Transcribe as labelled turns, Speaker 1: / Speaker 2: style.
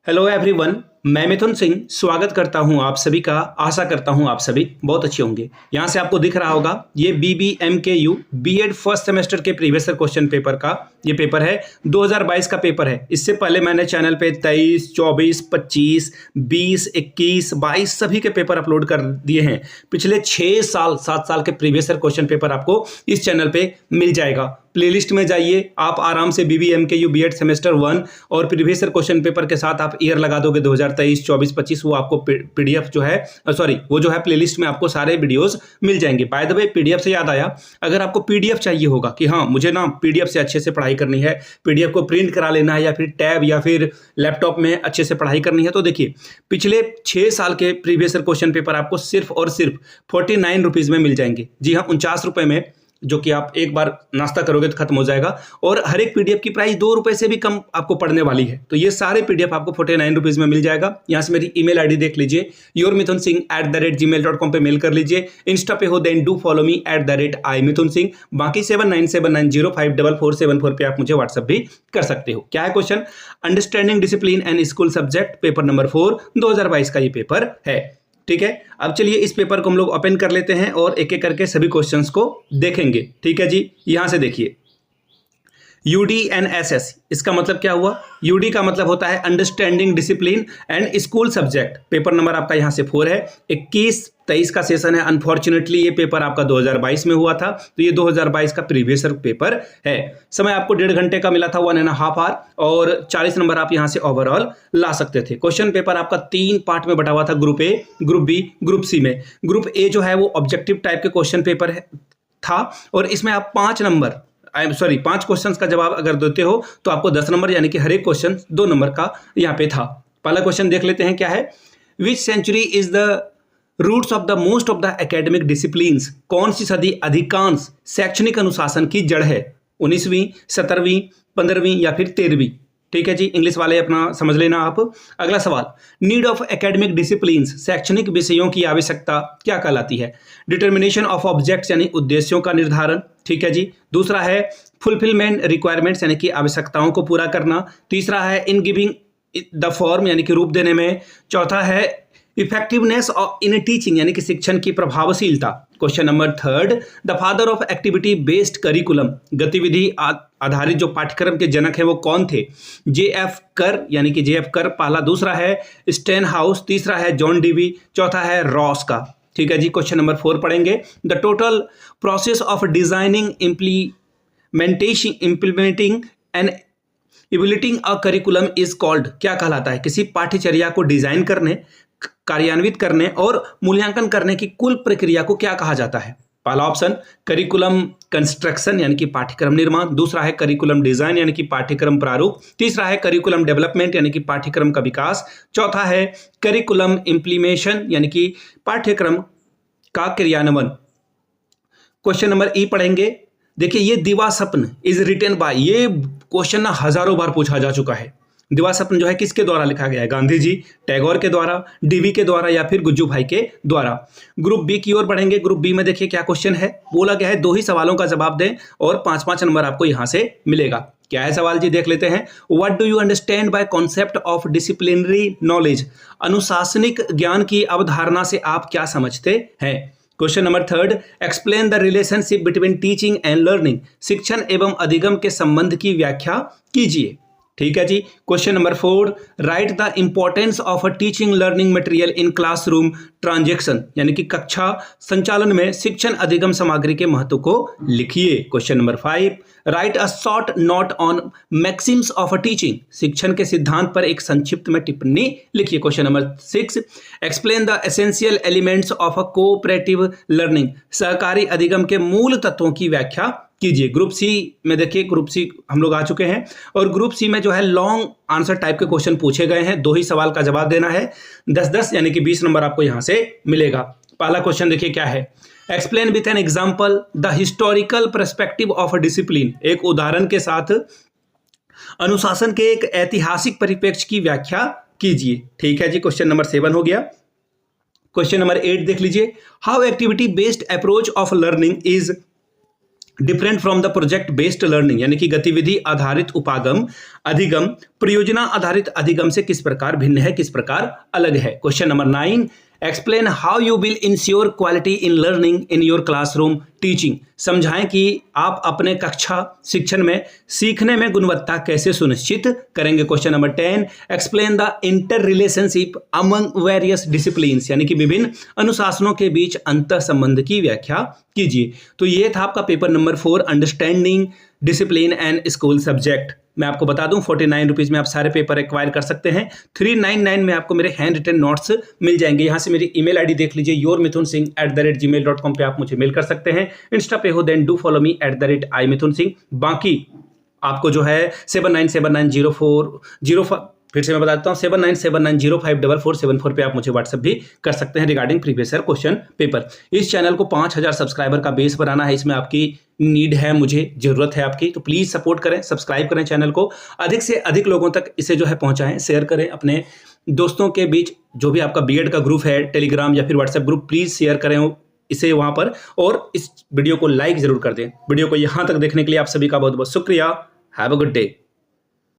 Speaker 1: Hello everyone. मैं मिथुन सिंह स्वागत करता हूं आप सभी का। आशा करता हूं आप सभी बहुत अच्छे होंगे। यहां से आपको दिख रहा होगा ये BBMKU बीएड फर्स्ट सेमेस्टर के प्रीवियस ईयर क्वेश्चन पेपर का ये पेपर है। 2022 का पेपर है। इससे पहले मैंने चैनल पे 23, 24, 25, 20, 21, 22 सभी के पेपर अपलोड कर दिए हैं। पिछले 6 साल 7 साल के प्रीवियस ईयर क्वेश्चन पेपर आपको इस चैनल पे मिल जाएगा। प्लेलिस्ट में जाइए, आप आराम से BBMKU बीएड सेमेस्टर 1 और प्रीवियस ईयर क्वेश्चन पेपर के साथ आप ईयर लगा दोगे 2023, 24, 25। वो आपको पीडीएफ जो है वो जो है प्लेलिस्ट में आपको सारे वीडियोस मिल जाएंगे। बाय द वे, पीडीएफ से याद आया, अगर आपको पीडीएफ चाहिए होगा कि हाँ मुझे ना पीडीएफ से अच्छे से पढ़ाई करनी है, पीडीएफ को प्रिंट करा लेना है या फिर टैब या फिर लैपटॉप में अच्छे से पढ़ाई करनी है, तो देखिए पिछले 6 साल के प्रीवियस ईयर क्वेश्चन पेपर आपको सिर्फ और सिर्फ 49 रुपीज में मिल जाएंगे। जी हाँ, 49 रुपए में, जो कि आप एक बार नाश्ता करोगे तो खत्म हो जाएगा। और हर एक पीडीएफ की प्राइस 2 रुपए से भी कम आपको पड़ने वाली है। तो ये सारे पीडीएफ आपको 49 रुपीज में मिल जाएगा। यहाँ से मेरी ईमेल आईडी देख लीजिए, yourmithunSingh@gmail.com पे मेल कर लीजिए। इंस्टा पे हो then do follow me @iMithunSingh। बाकी 7979054474 पे आप मुझे व्हाट्सएप भी कर सकते हो। क्या है question? Understanding discipline and school subject, paper number 4, 2022 का ये पेपर है। ठीक है, अब चलिए इस पेपर को हम लोग ओपन कर लेते हैं और एक एक करके सभी क्वेश्चंस को देखेंगे। ठीक है जी, यहां से देखिए UDNSS, इसका मतलब क्या हुआ? UD का मतलब होता है understanding discipline and school subject. Paper number आपका यहाँ से 4 है। 21-23 का सेशन है। अनफॉर्चुनेटली ये पेपर आपका 2022 में हुआ था, तो ये 2022 का प्रीवियस ईयर पेपर है। समय आपको 1.5 घंटे का मिला था, 1.5 आवर, और 40 नंबर आप यहाँ से ओवरऑल ला सकते थे। क्वेश्चन पेपर आपका 3 पार्ट में बटा हुआ था, group A, group B, group C में। ग्रुप ए जो है वो ऑब्जेक्टिव टाइप के क्वेश्चन पेपर था, और इसमें आप 5 क्वेश्चंस का जवाब अगर देते हो तो आपको 10 नंबर, यानी कि हर एक क्वेश्चन 2 नंबर का यहाँ पे था। पहला क्वेश्चन देख लेते हैं क्या है। Which century is the roots of the most of the academic disciplines? कौन सी सदी अधिकांश शैक्षणिक अनुशासन की जड़ है? 19वीं, 17वीं, 15वीं या फिर 13वीं? ठीक है जी, इंग्लिश वाले अपना समझ लेना आप। अगला सवाल, नीड ऑफ एकेडमिक डिसिप्लिन्स, शैक्षणिक विषयों की आवश्यकता क्या कहलाती है? डिटर्मिनेशन ऑफ ऑब्जेक्ट्स, यानी उद्देश्यों का निर्धारण। ठीक है जी। दूसरा है फुलफिलमेंट रिक्वायरमेंट्स, यानी कि आवश्यकताओं को पूरा करना। तीसरा है इन गिविंग द फॉर्म, यानी कि रूप देने में। चौथा है इफेक्टिवनेस इन टीचिंग, यानी कि शिक्षण की प्रभावशीलता। Question number 3, the father of activity based curriculum, गतिविधि आधारित जो पाठ्यक्रम के जनक है वो कौन थे? JF कर, यानी कि JF कर पहला। दूसरा है स्टेन हाउस। तीसरा है जॉन डीवी। चौथा है रॉस का। ठीक है जी। क्वेश्चन नंबर 4 पढ़ेंगे। The total process of designing, implementing and evaluating a curriculum is called, क्या कहलाता है? किसी पाठ्यचर्या को डिजाइन करने, कार्यान्वित करने और मूल्यांकन करने की कुल प्रक्रिया को क्या कहा जाता है? पहला ऑप्शन करिकुलम कंस्ट्रक्शन, यानी कि पाठ्यक्रम निर्माण। दूसरा है करिकुलम डिजाइन, यानी कि पाठ्यक्रम प्रारूप। तीसरा है करिकुलम डेवलपमेंट, यानी कि पाठ्यक्रम का विकास। चौथा है करिकुलम इम्प्लीमेशन, यानी कि पाठ्यक्रम का क्रियान्वयन। क्वेश्चन नंबर ई पढ़ेंगे। देखिए ये दिवा स्वप्न इज रिटन बाय, ये क्वेश्चन ना हजारों बार पूछा जा चुका है। दिवा स्वप्न जो है किसके द्वारा लिखा गया है? गांधी जी, टैगोर के द्वारा, डीवी के द्वारा या फिर गुज्जू भाई के द्वारा। ग्रुप बी की ओर बढ़ेंगे। ग्रुप बी में देखिए क्या क्वेश्चन है। बोला गया है 2 ही सवालों का जवाब दें और 5-5 नंबर आपको यहां से मिलेगा। क्या है सवाल जी, देख लेते हैं। What do you understand by concept of disciplinary knowledge? अनुशासनिक ज्ञान की अवधारणा से आप क्या समझते हैं? Question number 3, explain the relationship between teaching and learning, शिक्षण एवं अधिगम के संबंध की व्याख्या कीजिए। ठीक है जी। Question number 4, write the importance of a teaching learning material in classroom transaction, यानी कि कक्षा संचालन में शिक्षण अधिगम सामग्री के महत्व को लिखिए। Question number 5, right a short note on Maxim's of a teaching, शिक्षण के सिद्धांत पर एक संक्षिप्त में टिप्पणी लिखिए। Question number 6, explain the essential elements of a cooperative learning, सहकारी अधिगम के मूल तत्वों की व्याख्या कीजिए। ग्रुप सी में देखिए, ग्रुप सी हम लोग आ चुके हैं और ग्रुप सी में जो है लॉन्ग आंसर टाइप के क्वेश्चन पूछे गए हैं। 2 ही सवाल का जवाब देना है। 10-10 यानी कि 20 नंबर आपको यहां से मिलेगा। पहला क्वेश्चन देखिए क्या है। Explain with an example the historical perspective of discipline, एक उदाहरण के साथ अनुशासन के एक ऐतिहासिक परिप्रेक्ष्य की व्याख्या कीजिए। ठीक है जी। क्वेश्चन नंबर 7 हो गया। क्वेश्चन नंबर 8 देख लीजिए। How activity based approach of learning is different from the project based learning, यानी कि गतिविधि आधारित उपागम अधिगम परियोजना आधारित अधिगम से किस प्रकार भिन्न है, किस प्रकार अलग है। Question number 9, explain how you will ensure quality in learning in your classroom teaching. समझाएं कि आप अपने कक्षा शिक्षण में सीखने में गुणवत्ता कैसे सुनिश्चित करेंगे। Question number 10, explain the inter relationship among various disciplines, यानी कि विभिन्न अनुशासनों के बीच अंतर संबंध की व्याख्या कीजिए। तो ये था आपका paper number 4, understanding discipline and school subject. मैं आपको बता दूं 49 रुपीज़ में आप सारे पेपर एक्वायर कर सकते हैं। 399 में आपको मेरे हैंड रिटन नोट्स मिल जाएंगे। यहाँ से मेरी ईमेल आईडी देख लीजिए, yourmithunsingh@gmail.com पे आप मुझे मेल कर सकते हैं। इंस्टा पे हो then do follow me @imithunsingh। बाकी आपको जो है 79790405, फिर से मैं बता देता हूँ 7979054474 पे आप मुझे व्हाट्सएप भी कर सकते हैं regarding previous year question paper. इस चैनल को 5000 सब्सक्राइबर का बेस बनाना है, इसमें आपकी नीड है, मुझे जरूरत है आपकी, तो प्लीज़ सपोर्ट करें, सब्सक्राइब करें चैनल को, अधिक से अधिक लोगों तक इसे जो है पहुँचाएं, शेयर करें अपने दोस्तों के बीच। जो भी आपका बीएड का ग्रुप है टेलीग्राम या फिर व्हाट्सएप ग्रुप, प्लीज़ शेयर करें इसे वहाँ पर, और इस वीडियो को लाइक ज़रूर कर दें। वीडियो को यहाँ तक देखने के लिए आप सभी का बहुत बहुत शुक्रिया। Have a good day.